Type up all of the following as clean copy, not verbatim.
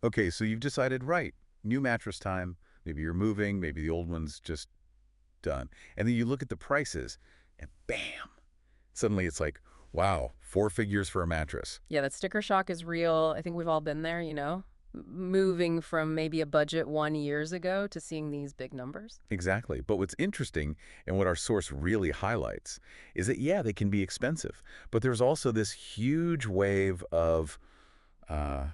Okay, so you've decided, right, new mattress time. Maybe you're moving, maybe the old one's just done. And then you look at the prices, and bam, suddenly it's like, wow, 4 figures for a mattress. Yeah, that sticker shock is real. I think we've all been there, moving from maybe a budget 1 years ago to seeing these big numbers. Exactly. But what's interesting and what our source really highlights is that, yeah, they can be expensive, but there's also this huge wave of uh,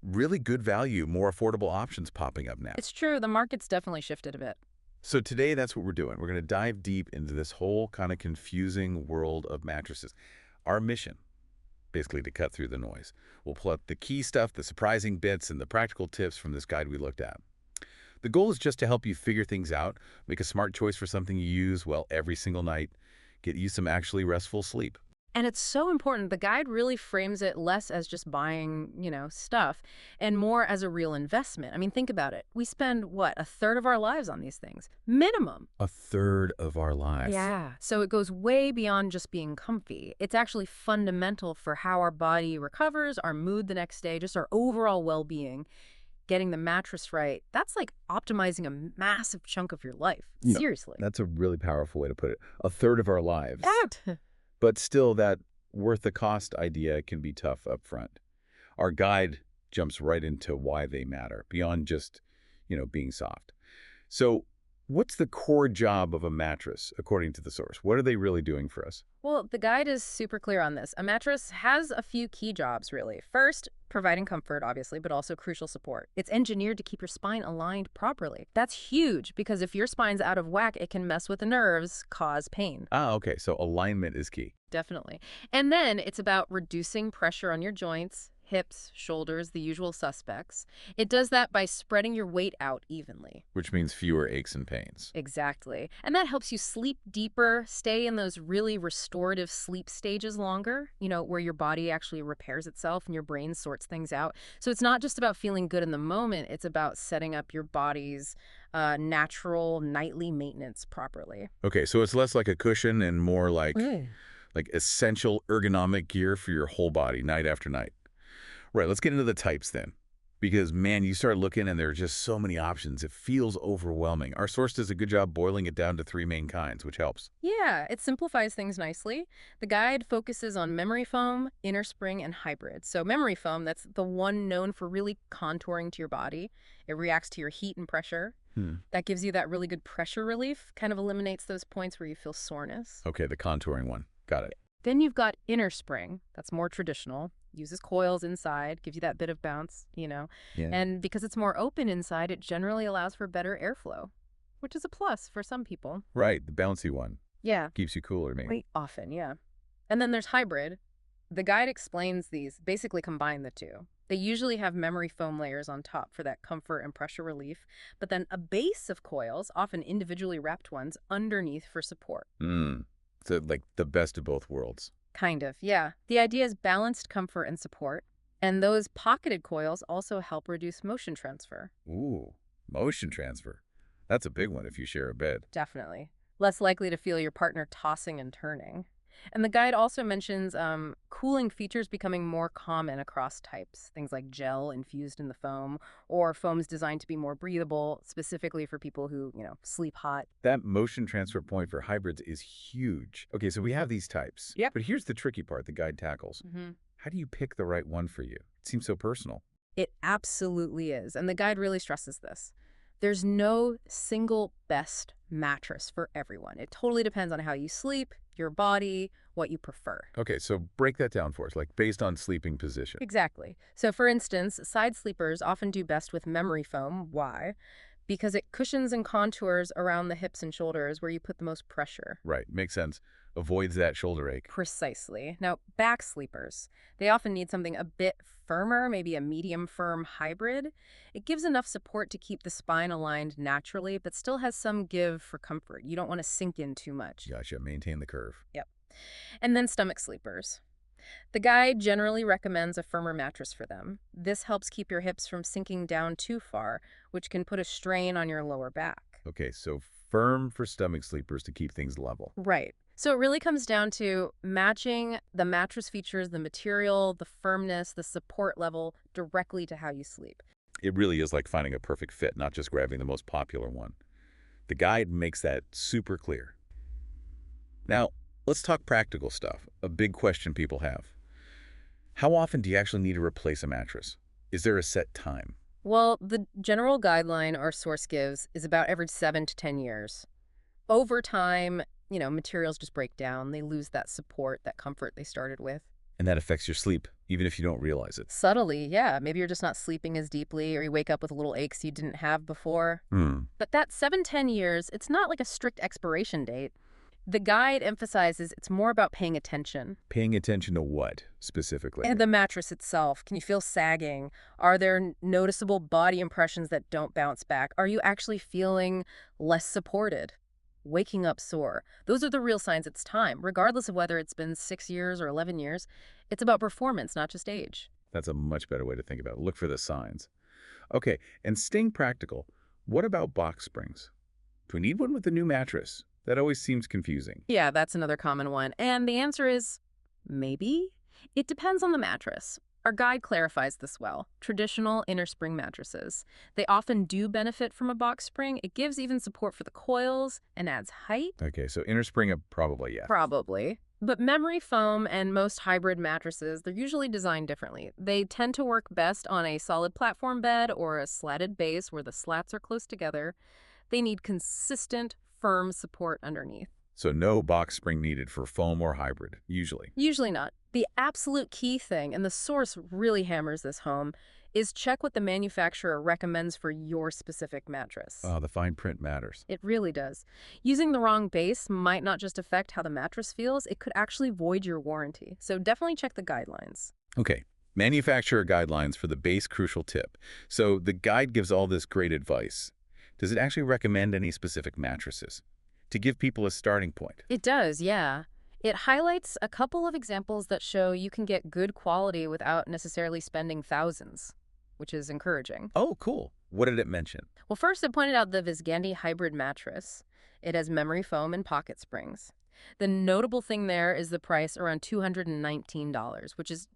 really good value, more affordable options popping up now. It's true, the market's definitely shifted a bit. So today, that's what we're doing. We're going to dive deep into this whole kind of confusing world of mattresses. Our mission, basically, to cut through the noise. We'll pull out the key stuff, the surprising bits, and the practical tips from this guide we looked at. The goal is just to help you figure things out, make a smart choice for something you use well every single night, get you some actually restful sleep. And it's so important. The guide really frames it less as just buying, stuff and more as a real investment. I mean, think about it. We spend, what, a third of our lives on these things? Minimum. A third of our lives. Yeah. So it goes way beyond just being comfy. It's actually fundamental for how our body recovers, our mood the next day, just our overall well-being. Getting the mattress right, that's like optimizing a massive chunk of your life. Yeah, Seriously. that's a really powerful way to put it. A third of our lives. That. But still, that worth the cost idea can be tough up front. Our guide jumps right into why they matter, beyond just, being soft. So what's the core job of a mattress, according to the source? What are they really doing for us? Well, the guide is super clear on this. A mattress has a few key jobs, really. First, providing comfort, obviously, but also crucial support. It's engineered to keep your spine aligned properly. That's huge because if your spine's out of whack, it can mess with the nerves, cause pain. Ah, okay, so alignment is key, Definitely. And then it's about reducing pressure on your joints, hips, shoulders, the usual suspects. It does that by spreading your weight out evenly. which means fewer aches and pains. Exactly. And that helps you sleep deeper, stay in those really restorative sleep stages longer, where your body actually repairs itself and your brain sorts things out. So it's not just about feeling good in the moment, it's about setting up your body's natural nightly maintenance properly. Okay, so it's less like a cushion and more like Mm. like essential ergonomic gear for your whole body night after night. Right, let's get into the types then. Because, man, you start looking and there are just so many options. It feels overwhelming. Our source does a good job boiling it down to three main kinds, which helps. Yeah, it simplifies things nicely. The guide focuses on memory foam, inner spring, and hybrid. So memory foam, that's the one known for really contouring to your body. It reacts to your heat and pressure. Hmm. That gives you that really good pressure relief, kind of eliminates those points where you feel soreness. Okay, the contouring one. Got it. Then you've got inner spring. That's more traditional. Uses coils inside, gives you that bit of bounce. Yeah. And because it's more open inside, it generally allows for better airflow, which is a plus for some people. Right, the bouncy one. Yeah. Keeps you cooler, maybe. Quite often, yeah. And then there's hybrid. The guide explains these, basically combine the two. They usually have memory foam layers on top for that comfort and pressure relief, but then a base of coils, often individually wrapped ones, underneath for support. Hmm. So, like, the best of both worlds. Kind of, yeah. The idea is balanced comfort and support, and those pocketed coils also help reduce motion transfer. Ooh, motion transfer. That's a big one if you share a bed. Definitely. Less likely to feel your partner tossing and turning. And the guide also mentions cooling features becoming more common across types, things like gel infused in the foam, or foams designed to be more breathable, specifically for people who, sleep hot. That motion transfer point for hybrids is huge. Okay, so we have these types. Yep. But here's the tricky part the guide tackles. How do you pick the right one for you? It seems so personal. It absolutely is. And the guide really stresses this. There's no single best mattress for everyone. It totally depends on how you sleep, your body, what you prefer. Okay, so break that down for us, like based on sleeping position. Exactly. So for instance, side sleepers often do best with memory foam. Why? Because it cushions and contours around the hips and shoulders where you put the most pressure. Right, makes sense. Avoids that shoulder ache. Precisely. Now, back sleepers, they often need something a bit firmer, maybe a medium firm hybrid. It gives enough support to keep the spine aligned naturally, but still has some give for comfort. You don't want to sink in too much. Gotcha, maintain the curve. Yep. And then stomach sleepers. The guide generally recommends a firmer mattress for them. This helps keep your hips from sinking down too far, which can put a strain on your lower back. Okay, so firm for stomach sleepers to keep things level. Right. So it really comes down to matching the mattress features, the material, the firmness, the support level directly to how you sleep. It really is like finding a perfect fit, not just grabbing the most popular one. The guide makes that super clear. Now, let's talk practical stuff, a big question people have. How often do you actually need to replace a mattress? Is there a set time? Well, the general guideline our source gives is about every 7 to 10 years. Over time, materials just break down. They lose that support, that comfort they started with. And that affects your sleep, even if you don't realize it. Subtly, yeah. Maybe you're just not sleeping as deeply or you wake up with little aches you didn't have before. Hmm. But that 7, 10 years, it's not like a strict expiration date. The guide emphasizes it's more about paying attention. Paying attention to what, specifically? And the mattress itself. Can you feel sagging? Are there noticeable body impressions that don't bounce back? Are you actually feeling less supported? Waking up sore. Those are the real signs it's time, regardless of whether it's been 6 years or 11 years. It's about performance, not just age. That's a much better way to think about it. Look for the signs. Okay, and staying practical, what about box springs? Do we need one with the new mattress? That always seems confusing. Yeah, that's another common one. And the answer is maybe. It depends on the mattress. Our guide clarifies this well. Traditional inner spring mattresses. They often do benefit from a box spring. It gives even support for the coils and adds height. Okay, so inner spring, probably yes. Probably. But memory foam and most hybrid mattresses, they're usually designed differently. They tend to work best on a solid platform bed or a slatted base where the slats are close together. They need consistent, firm support underneath. So no box spring needed for foam or hybrid, usually. Usually not. The absolute key thing, and the source really hammers this home, is check what the manufacturer recommends for your specific mattress. The fine print matters. It really does. Using the wrong base might not just affect how the mattress feels, it could actually void your warranty. So definitely check the guidelines. Okay, manufacturer guidelines for the base crucial tip. So the guide gives all this great advice. Does it actually recommend any specific mattresses? To give people a starting point? It does, yeah. It highlights a couple of examples that show you can get good quality without necessarily spending thousands, which is encouraging. Oh, cool. What did it mention? Well, first it pointed out the Visganti hybrid mattress. It has memory foam and pocket springs. The notable thing there is the price around $219, which is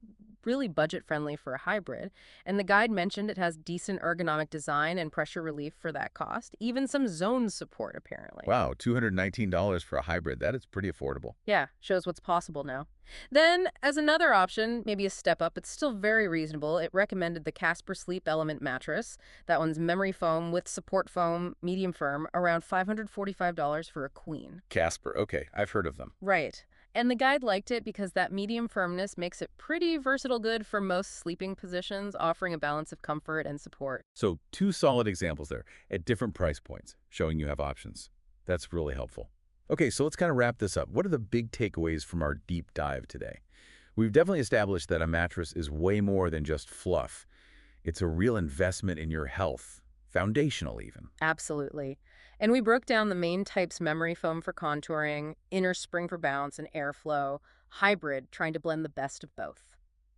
really budget-friendly for a hybrid. And the guide mentioned it has decent ergonomic design and pressure relief for that cost, even some zone support, apparently. Wow, $219 for a hybrid. That is pretty affordable. Yeah, shows what's possible now. Then, as another option, maybe a step up, it's still very reasonable, it recommended the Casper Sleep Element mattress. That one's memory foam with support foam, medium firm, around $545 for a queen. Casper, okay, I've heard of them. Right. And the guide liked it because that medium firmness makes it pretty versatile good for most sleeping positions, offering a balance of comfort and support. So 2 solid examples there at different price points, showing you have options. That's really helpful. Okay, so let's kind of wrap this up. What are the big takeaways from our deep dive today? We've definitely established that a mattress is way more than just fluff. It's a real investment in your health, foundational even. Absolutely. And we broke down the main types: memory foam for contouring, inner spring for bounce and airflow, hybrid, trying to blend the best of both.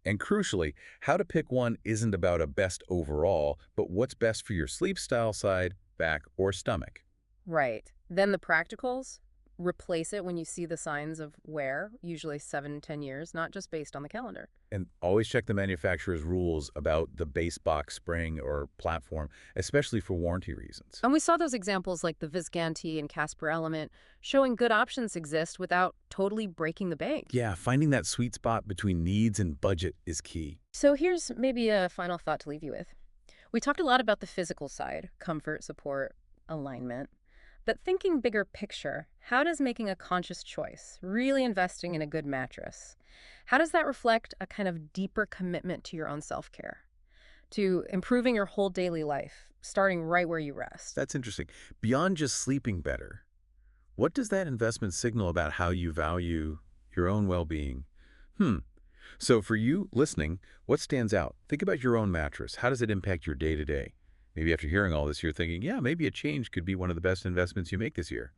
And crucially, how to pick one isn't about a best overall, but what's best for your sleep style side, back, or stomach. Right. Then the practicals: replace it when you see the signs of wear, usually 7 to 10 years, not just based on the calendar. And always check the manufacturer's rules about the base box spring or platform, especially for warranty reasons. And we saw those examples like the Visganti and Casper Element showing good options exist without totally breaking the bank. Yeah, finding that sweet spot between needs and budget is key. So here's maybe a final thought to leave you with. We talked a lot about the physical side: comfort, support, alignment. But thinking bigger picture, how does making a conscious choice, really investing in a good mattress, how does that reflect a kind of deeper commitment to your own self-care, to improving your whole daily life, starting right where you rest? That's interesting. Beyond just sleeping better, what does that investment signal about how you value your own well-being? So for you listening, what stands out? Think about your own mattress. How does it impact your day-to-day? Maybe after hearing all this, you're thinking, yeah, maybe a change could be one of the best investments you make this year.